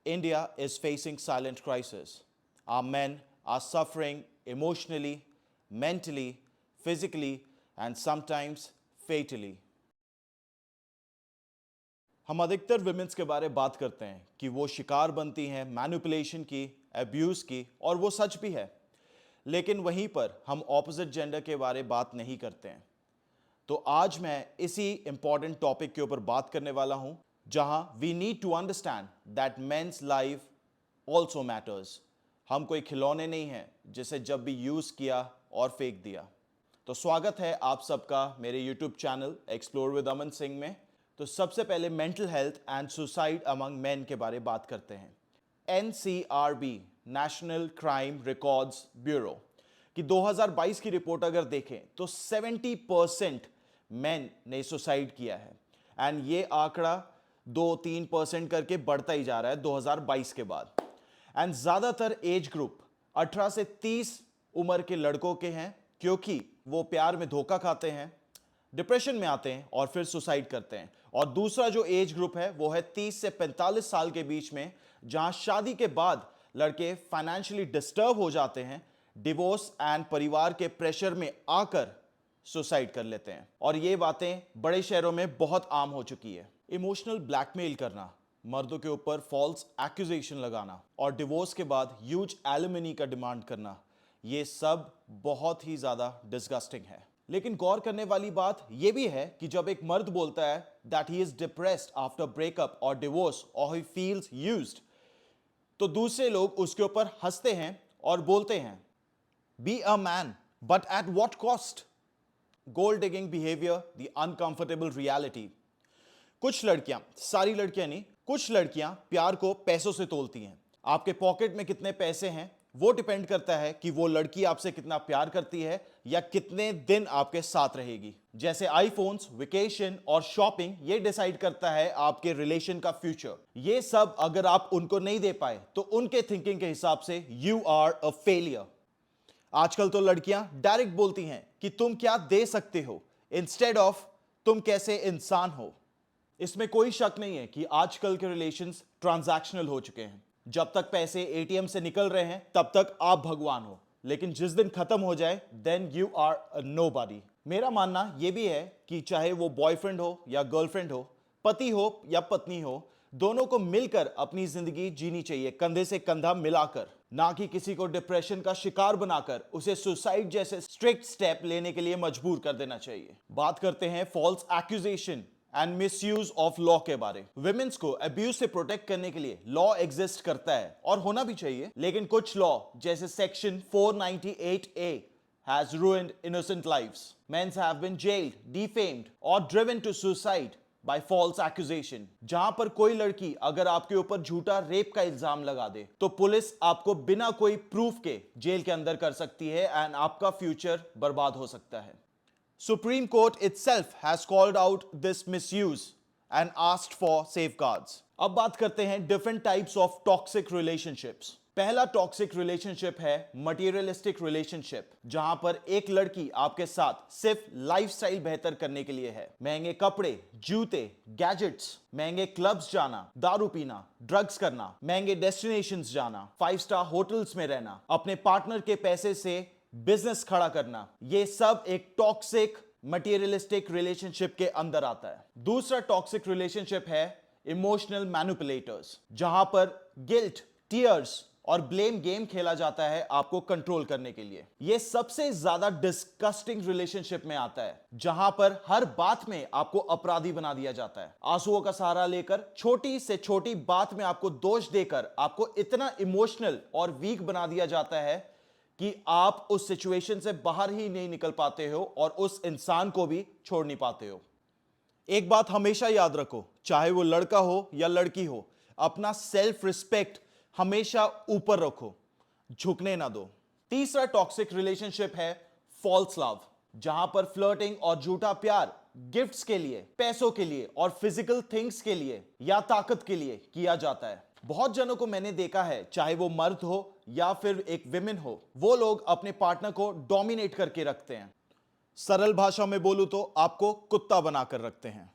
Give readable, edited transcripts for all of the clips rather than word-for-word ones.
India is facing silent crisis. Our men are suffering emotionally, mentally, physically, and sometimes fatally. हम अधिकतर women's के बारे में बात करते हैं कि वो शिकार बनती हैं मैनिपुलेशन की, अब्यूज़ की, और वो सच भी है। लेकिन वहीं पर हम ऑपोजिट जेंडर के बारे में बात नहीं करते हैं। तो आज मैं इसी इंपॉर्टेंट टॉपिक के ऊपर बात करने वाला हूं, जहां we need to understand that men's life also matters. हम कोई खिलौने नहीं हैं जिसे जब भी यूज़ किया और फेंक दिया। तो स्वागत है आप सबका मेरे YouTube channel explore with Aman Singh में। तो सबसे पहले mental health and suicide among main के बारे में बात करते हैं। NCRB national crime records bureau की 2022 की रिपोर्ट अगर देखें तो 70% मेन ने सुसाइड किया है। एंड ये आंकड़ा 2-3% करके बढ़ता ही जा रहा है 2022 के बाद। एंड ज़्यादातर एज ग्रुप 18 से 30 उम्र के लड़कों के हैं, क्योंकि वो प्यार में धोखा खाते हैं, डिप्रेशन में आते हैं और फिर सुसाइड करते हैं। और दूसरा जो एज ग्रुप है वो है 30 से 45 साल के बीच में, जहां शादी के बाद लड़के फाइनेंशियली डिस्टर्ब हो जाते हैं, डिवोर्स एंड परिवार के प्रेशर में आकर सुसाइड कर लेते हैं। और ये बातें बड़े शहरों में बहुत आम हो चुकी है। इमोशनल ब्लैकमेल करना, मर्दों के ऊपर फॉल्स एक्यूजेशन लगाना और डिवोर्स के बाद ह्यूज एलिमनी का डिमांड करना, ये सब बहुत ही ज्यादा डिस्गस्टिंग है। लेकिन गौर करने वाली बात यह भी है कि जब एक मर्द बोलता है that he is depressed after breakup और डिवोर्स और ही फील्स यूज्ड, तो दूसरे लोग उसके ऊपर हंसते हैं और बोलते हैं be a man but at what cost. Gold digging behaviour, the uncomfortable reality. कुछ लड़कियां, सारी लड़कियां नहीं, कुछ लड़कियां प्यार को पैसों से तोलती हैं। आपके पॉकेट में कितने पैसे हैं वो डिपेंड करता है कि वो लड़की आपसे कितना प्यार करती है या कितने दिन आपके साथ रहेगी। जैसे आईफोन्स, वेकेशन और शॉपिंग, ये डिसाइड करता है आपके रिलेशन का फ्यूचर। ये सब अगर आप उनको नहीं दे पाए तो उनके थिंकिंग के हिसाब से यू आर अ फेलियर। आजकल तो लड़कियां डायरेक्ट बोलती हैं कि तुम क्या दे सकते हो इंस्टेड ऑफ तुम कैसे इंसान हो। इसमें कोई शक नहीं है कि आजकल के रिलेशंस ट्रांजैक्शनल हो चुके हैं। जब तक पैसे एटीएम से निकल रहे हैं तब तक आप भगवान हो, लेकिन जिस दिन खत्म हो जाए then you are a nobody. मेरा मानना यह भी है कि चाहे वो बॉयफ्रेंड हो या गर्लफ्रेंड हो, पति हो या पत्नी हो, दोनों को मिलकर अपनी जिंदगी जीनी चाहिए, कंधे से कंधा मिलाकर, ना कि किसी को डिप्रेशन का शिकार बनाकर उसे सुसाइड जैसे स्ट्रिक्ट स्टेप लेने के लिए मजबूर कर देना चाहिए। बात करते हैं false accusation and misuse of law के बारे। विमेंस को अब्यूज से प्रोटेक्ट करने के लिए लॉ एग्जिस्ट करता है और होना भी चाहिए, लेकिन कुछ लॉ जैसे section 498A has ruined innocent lives. Men have been jailed, defamed or driven to suicide by false accusation. जहां पर कोई लड़की अगर आपके ऊपर झूठा रेप का इल्जाम लगा दे तो पुलिस आपको बिना कोई प्रूफ के जेल के अंदर कर सकती है एंड आपका फ्यूचर बर्बाद हो सकता है। Supreme Court itself has called out this misuse and asked for safeguards. अब बात करते हैं different types of toxic relationships. पहला टॉक्सिक रिलेशनशिप है मटेरियलिस्टिक रिलेशनशिप, जहां पर एक लड़की आपके साथ सिर्फ लाइफस्टाइल बेहतर करने के लिए है। महंगे कपड़े, जूते, गैजेट्स, महंगे क्लब्स जाना, दारू पीना, ड्रग्स करना, महंगे डेस्टिनेशंस जाना, 5 स्टार होटल्स में रहना, अपने पार्टनर के पैसे से बिजनेस खड़ा करना, ये सब एक टॉक्सिक मटेरियलिस्टिक रिलेशनशिप के अंदर आता है। दूसरा टॉक्सिक रिलेशनशिप है इमोशनल मैनिपुलेटर्स, जहां पर गिल्ट, टीयर्स और ब्लेम गेम खेला जाता है आपको कंट्रोल करने के लिए। यह सबसे ज्यादा डिस्कस्टिंग रिलेशनशिप में आता है, जहां पर हर बात में आपको अपराधी बना दिया जाता है। आंसुओं का सहारा लेकर छोटी से छोटी बात में आपको दोष देकर आपको इतना इमोशनल और वीक बना दिया जाता है कि आप उस सिचुएशन से बाहर ही नहीं निकल पाते हो और उस इंसान को भी छोड़ नहीं पाते हो। एक बात हमेशा याद रखो, चाहे वो लड़का हो या लड़की हो, अपना सेल्फ रिस्पेक्ट हमेशा ऊपर रखो, झुकने ना दो। तीसरा टॉक्सिक रिलेशनशिप है फॉल्स लव, जहां पर फ्लर्टिंग और झूठा प्यार गिफ्ट्स के लिए, पैसों के लिए और फिजिकल थिंग्स के लिए या ताकत के लिए किया जाता है। बहुत जनों को मैंने देखा है, चाहे वो मर्द हो या फिर एक विमेन हो, वो लोग अपने पार्टनर को डोमिनेट करके रखते हैं। सरल भाषा में बोलूं तो आपको कुत्ता बनाकर रखते हैं।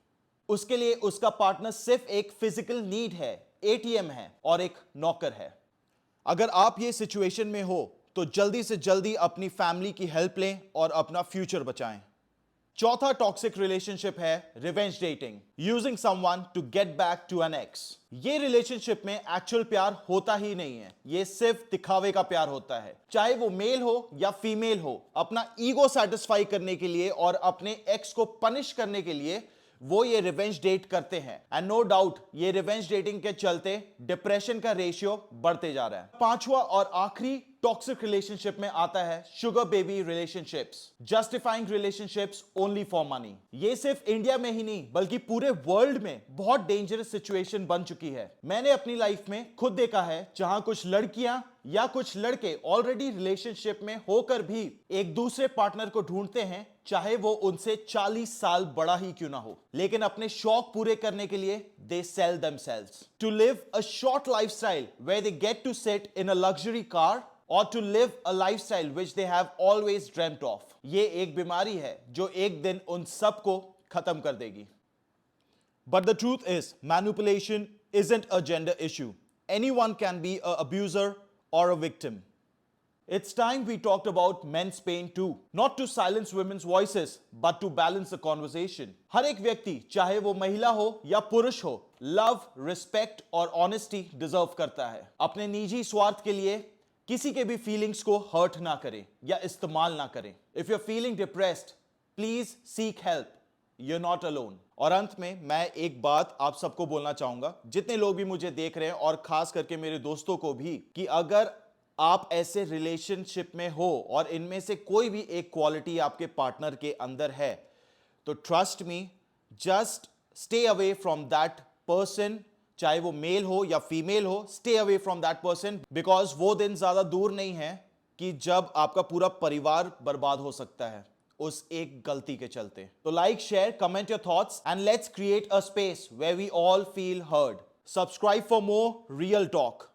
उसके लिए उसका पार्टनर सिर्फ एक फिजिकल नीड है एटीएम है और एक नौकर है। अगर आप ये सिचुएशन में हो तो जल्दी से जल्दी अपनी फैमिली की हेल्प लें और अपना फ्यूचर बचाएं। चौथा टॉक्सिक रिलेशनशिप है revenge dating, using someone to get back to an ex. ये रिलेशनशिप में एक्चुअल प्यार होता ही नहीं है, ये सिर्फ दिखावे का प्यार होता है। चाहे वो मेल हो या फीमेल हो, अपना ईगो सेटिस्फाई करने के लिए और अपने एक्स को पनिश करने के लिए वो ये रिवेंज डेट करते हैं। एंड नो डाउट ये रिवेंज डेटिंग के चलते डिप्रेशन का रेशियो बढ़ते जा रहा है। पांचवा और आखिरी टॉक्सिक रिलेशनशिप में आता है sugar baby relationships, justifying relationships only for money. ये सिर्फ इंडिया में ही नहीं बल्कि पूरे वर्ल्ड में बहुत डेंजरस सिचुएशन बन चुकी है। मैंने अपनी लाइफ में खुद देखा है जहां कुछ लड़कियां या कुछ लड़के ऑलरेडी रिलेशनशिप में होकर भी एक दूसरे पार्टनर को ढूंढते हैं, चाहे वो उनसे 40 साल बड़ा ही क्यों ना हो, लेकिन अपने शौक पूरे करने के लिए they sell themselves to live a short lifestyle where they get to sit in a luxury car or to live a lifestyle which they have always dreamt of। ये एक बीमारी है जो एक दिन उन सबको खत्म कर देगी। But the truth is, manipulation isn't a gender issue. Anyone can be an abuser or a victim. It's time we talked about men's pain too. Not to silence women's voices, but to balance the conversation. हर एक व्यक्ति, चाहे वो महिला हो या पुरुष हो, love, respect और honesty deserve करता है। अपने निजी स्वार्थ के लिए किसी के भी फीलिंग्स को हर्ट ना करें या इस्तेमाल ना करें। If you are feeling depressed, please seek help, you are not alone. और अंत में मैं एक बात आप सबको बोलना चाहूंगा, जितने लोग भी मुझे देख रहे हैं और खास करके मेरे दोस्तों को भी, कि अगर आप ऐसे रिलेशनशिप में हो और इनमें से कोई भी एक क्वालिटी आपके पार्टनर के अंदर है, तो trust me, just stay away from that person. चाहे वो मेल हो या फीमेल हो, stay away from that person, because वो दिन ज्यादा दूर नहीं है कि जब आपका पूरा परिवार बर्बाद हो सकता है उस एक गलती के चलते। तो like, share, comment your thoughts and let's create a space where we all feel heard. Subscribe for more real talk.